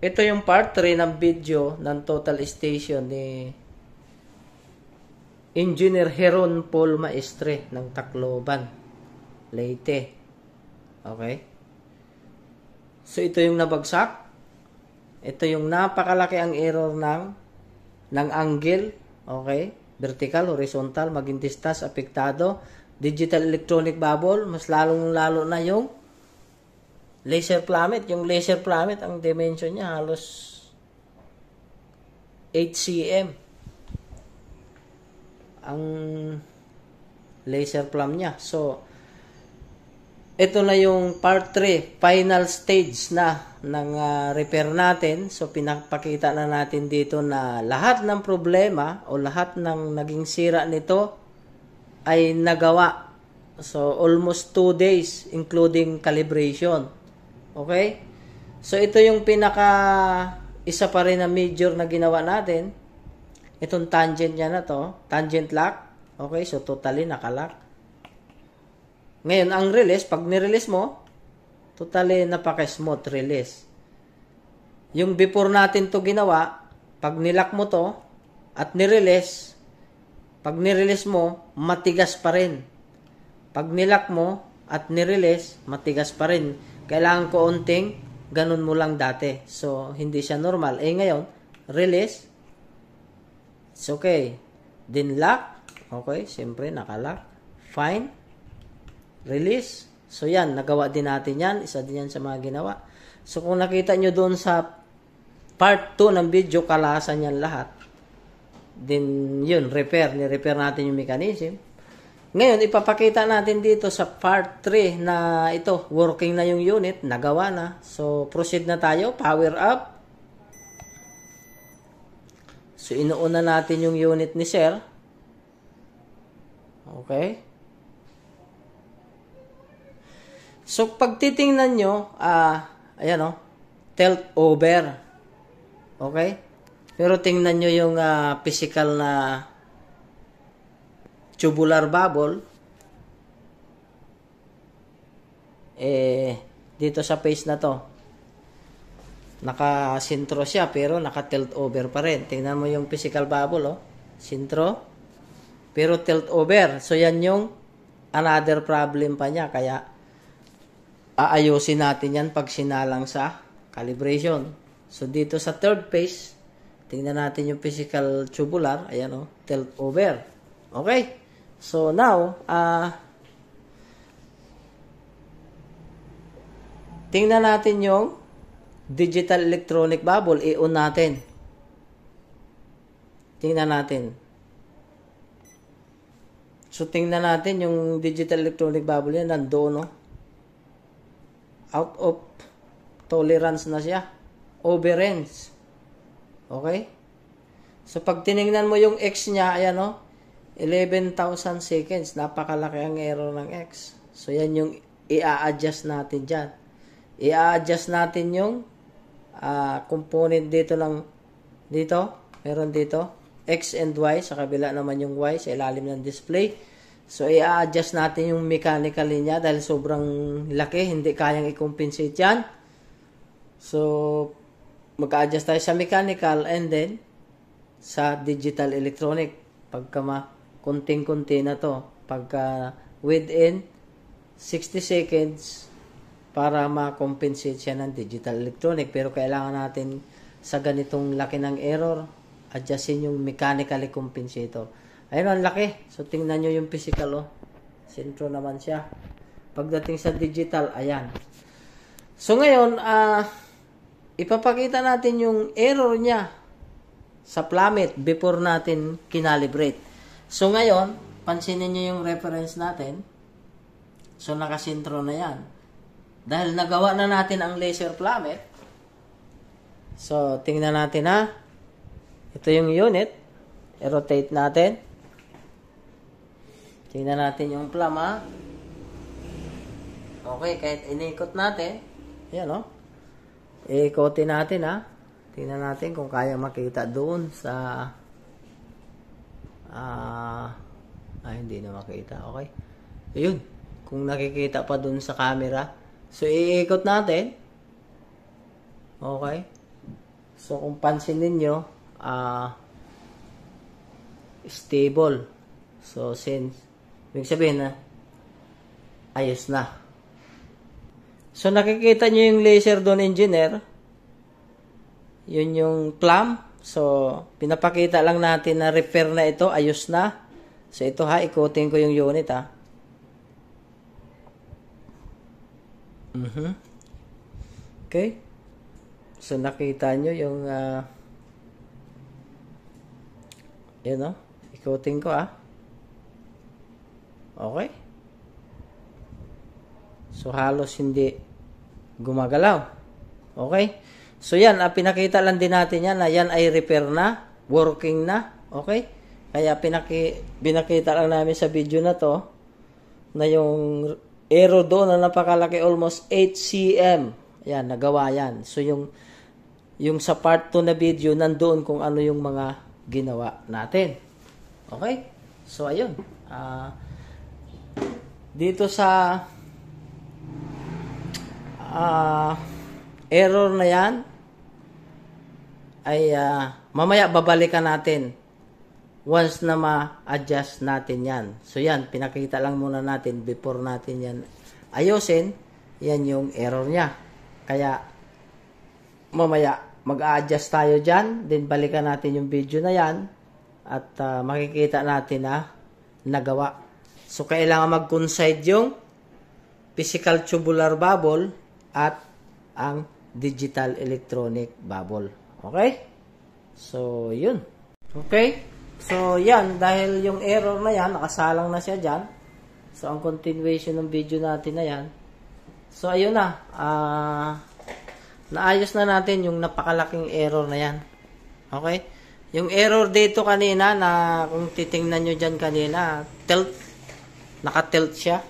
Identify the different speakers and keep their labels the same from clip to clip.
Speaker 1: ito yung part 3 ng video ng total station ni Engineer Heron Paul Maestre ng Tacloban, Leyte. Okay? So, ito yung nabagsak. Ito yung napakalaki ang error ng angle. Okay? Vertical, horizontal, maging distance, apektado. Digital electronic bubble, mas lalong-lalo na yung laser plummet. Yung laser plummet, ang dimension niya halos 8 cm. Ang laser plumb niya. So, ito na yung part 3, final stage na ng repair natin. So, pinapakita na natin dito na lahat ng problema o lahat ng naging sira nito ay nagawa. So, almost 2 days including calibration. Okay? So, ito yung isa pa rin na major na ginawa natin. Itong tangent niya na to, tangent lock. Okay, so totally nakalock. Ngayon, ang release, pag nirelease mo, totally napaka-smooth release. Yung before natin to ginawa, pag nilock mo to at nirelease, pag nirelease mo, matigas pa rin. Pag nilock mo at nirelease, matigas pa rin. Kailangan ko unting, ganun mo lang dati. So, hindi siya normal. Ngayon, release, it's okay. Then lock. Okay, siyempre nakalock. Fine. Release. So yan, nagawa din natin yan. Isa din yan sa mga ginawa. So kung nakita nyo doon sa part 2 ng video, kalasan yan lahat. Then yun, repair. Ni-repair natin yung mechanism. Ngayon, ipapakita natin dito sa part 3 na ito, working na yung unit. Nagawa na. So proceed na tayo. Power up. So, inuuna natin yung unit ni Sir. Okay. So, pag titingnan nyo, ayan o, tilt over. Okay? Pero tingnan nyo yung physical na tubular bubble. Dito sa face na to. Naka-sintro siya pero naka-tilt over pa rin. Tingnan mo yung physical bubble, oh. Sintro. Pero tilt over. So, yan yung another problem pa niya. Kaya, aayusin natin yan pag sinalang sa calibration. So, dito sa third phase, tingnan natin yung physical tubular. Ayan, oh. Tilt over. Okay. So, now, tingnan natin yung digital electronic bubble, i-on natin. Tingnan natin. So, tingnan natin yung digital electronic bubble yan, nandoon, no? Out of tolerance na siya. Overruns. Okay? So, pag tinignan mo yung X niya, ayan, no? 11,000 seconds. Napakalaki ang error ng X. So, yan yung i-a-adjust natin dyan. I-a-adjust natin yung component dito lang, dito, meron dito, X and Y, sa kabila naman yung Y, sa ilalim ng display. So, i-adjust natin yung mechanically niya dahil sobrang laki, hindi kayang i-compensate yan. So, mag-adjust tayo sa mechanical and then sa digital electronic. Pagka kunting-kunti na to, pagka within 60 seconds, para ma-compensate siya ng digital electronic. Pero kailangan natin sa ganitong laki ng error, adjustin yung mechanically compensator. Ayun, ang laki. So, tingnan nyo yung physical, oh. Sintro naman siya. Pagdating sa digital, ayan. So, ngayon, ipapakita natin yung error niya sa plummet before natin kinalibrate. So, ngayon, pansinin nyo yung reference natin. So, nakasintro na yan. Dahil nagawa na natin ang laser plummet. So, tingnan natin, ha. Ito yung unit. I-rotate natin. Tingnan natin yung plumb, ha. Okay, kahit inikot natin. Yan, no. Iikotin natin, ha. Tingnan natin kung kaya makita doon sa hindi na makita. Okay. Ayun. Kung nakikita pa doon sa camera. So, iikot natin. Okay. So, kung pansin ninyo, stable. So, since, ibig sabihin na, ayos na. So, nakikita nyo yung laser doon, engineer. Yun yung plumb. So, pinapakita lang natin na repair na ito, ayos na. So, ito ha, ikutin ko yung unit ha. Okay. So, nakita nyo yung, yun o, ikutin ko ha. Okay. So, halos hindi gumagalaw. Okay. So, yan, pinakita lang din natin yan na yan ay repair na, working na. Okay. Kaya, pinakita lang namin sa video na to na yung error doon na napakalaki, almost 8 cm. Yan, nagawa yan. So, yung sa part 2 na video, nandoon kung ano yung mga ginawa natin. Okay? So, ayun. Dito sa error na yan, ay mamaya babalikan natin once na ma-adjust natin yan. So, yan. Pinakita lang muna natin before natin yan ayusin. Yan yung error niya. Kaya, mamaya, mag-a-adjust tayo dyan. Then, balikan natin yung video na yan. At makikita natin na nagawa. So, kailangan mag-coincide yung physical tubular bubble at ang digital electronic bubble. Okay? So, yun. Okay? So, yan. Dahil yung error na yan, nakasalang na siya dyan. So, ang continuation ng video natin na yan. So, ayun na. Naayos na natin yung napakalaking error na yan. Okay? Yung error dito kanina na kung titingnan nyo dyan kanina, tilt. Naka-tilt siya.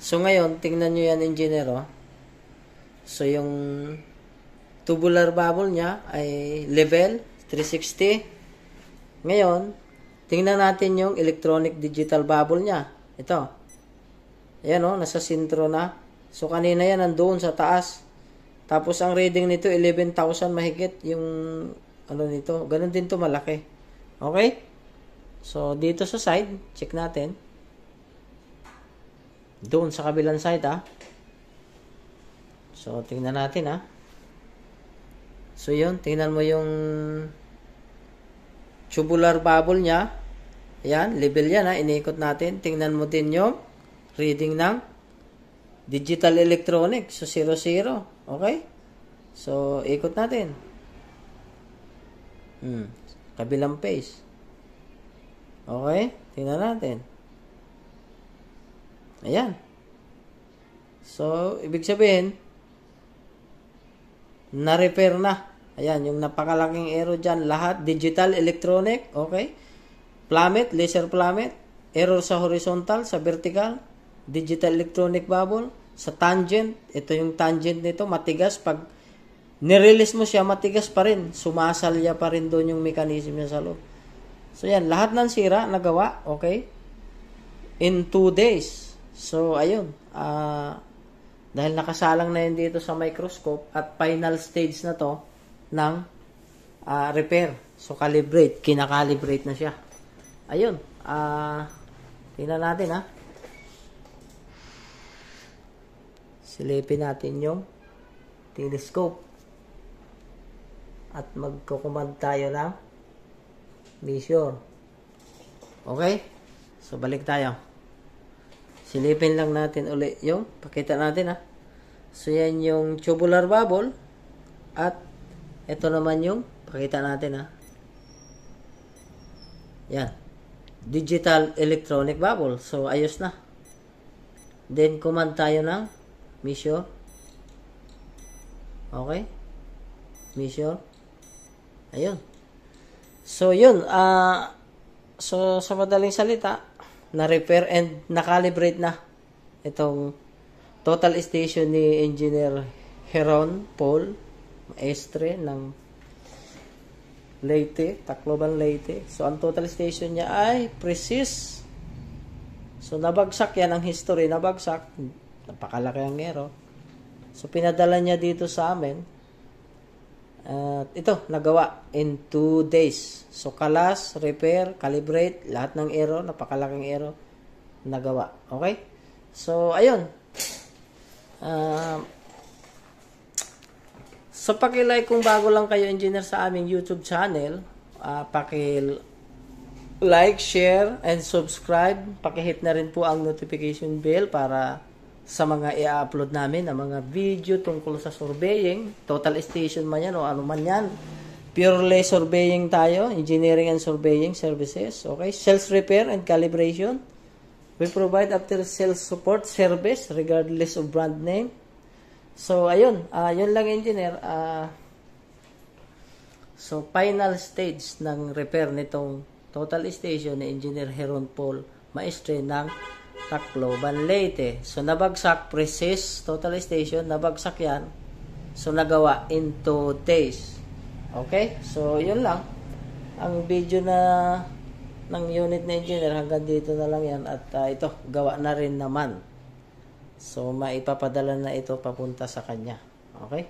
Speaker 1: So, ngayon, tingnan nyo yan, engineer. Oh. So, yung tubular bubble niya ay level 360. Ngayon, tingnan natin yung electronic digital bubble niya. Ito. Ayan o, nasa sentro na. So, kanina yan nandoon sa taas. Tapos, ang reading nito, 11,000 mahigit yung ano nito. Ganun din to malaki. Okay? So, dito sa side, check natin. Doon sa kabilang side, ha. So, tingnan natin, ha. So, yun. Tingnan mo yung tubular bubble niya. Ayan, level yan, ha. Inikot natin. Tingnan mo din yung reading ng digital electronic. So, 00. Okay? So, ikot natin. Kabilang page. Okay? Tingnan natin. Ayan. So, ibig sabihin, na-repair na. Ayan, yung napakalaking error dyan. Lahat, digital, electronic. Okay? Plummet, laser plummet. Error sa horizontal, sa vertical. Digital electronic bubble. Sa tangent, ito yung tangent nito, matigas. Pag nirelease mo siya, matigas pa rin. Sumasalya pa rin doon yung mechanism niya sa loob. So, yan. Lahat ng sira, nagawa. Okay? In 2 days. So, ayun. Dahil nakasalang na yun dito sa microscope at final stage na to ng repair. So, calibrate. Kinakalibrate na siya. Ayun. Tingnan natin, ha. Silipin natin yung telescope. At magkukumand tayo ng measure. Okay? So, balik tayo. Silipin lang natin uli yung, pakita natin, ha. So, yan yung tubular bubble. At, ito naman yung, pakita natin, ha. Yan. Digital electronic bubble. So, ayos na. Then, command tayo ng measure. Okay? Measure. Ayun. So, yun. So, sa madaling salita, na-repair and na-calibrate na itong total station ni Engineer Heron Paul Maestre ng Leyte, Tacloban, Leyte. So, ang total station niya ay precise. So, nabagsak yan ang history. Nabagsak. Napakalaki ang error. So, pinadala niya dito sa amin. At ito, nagawa in 2 days. So, kalas, repair, calibrate, lahat ng aero, napakalaking aero, nagawa. Okay? So, ayun. So, paki-like kung bago lang kayo engineer sa aming YouTube channel. Paki-like, share, and subscribe. Paki-hit na rin po ang notification bell para sa mga i-upload namin na mga video tungkol sa surveying, total station man yan o ano man yan. Purely surveying tayo, engineering and surveying services. Okay, sales repair and calibration. We provide after sales support service regardless of brand name. So, ayun. Yun lang, engineer. So, final stage ng repair nitong total station ni Engineer Heron Paul Maestre ng Tacloban, Leyte. So, nabagsak, precis, total station, nabagsak yan. So, nagawa in 2 days. Okay? So, yun lang. Ang video na ng unit na engineer, hanggang dito na lang yan. At ito, gawa na rin naman. So, maipapadala na ito papunta sa kanya. Okay?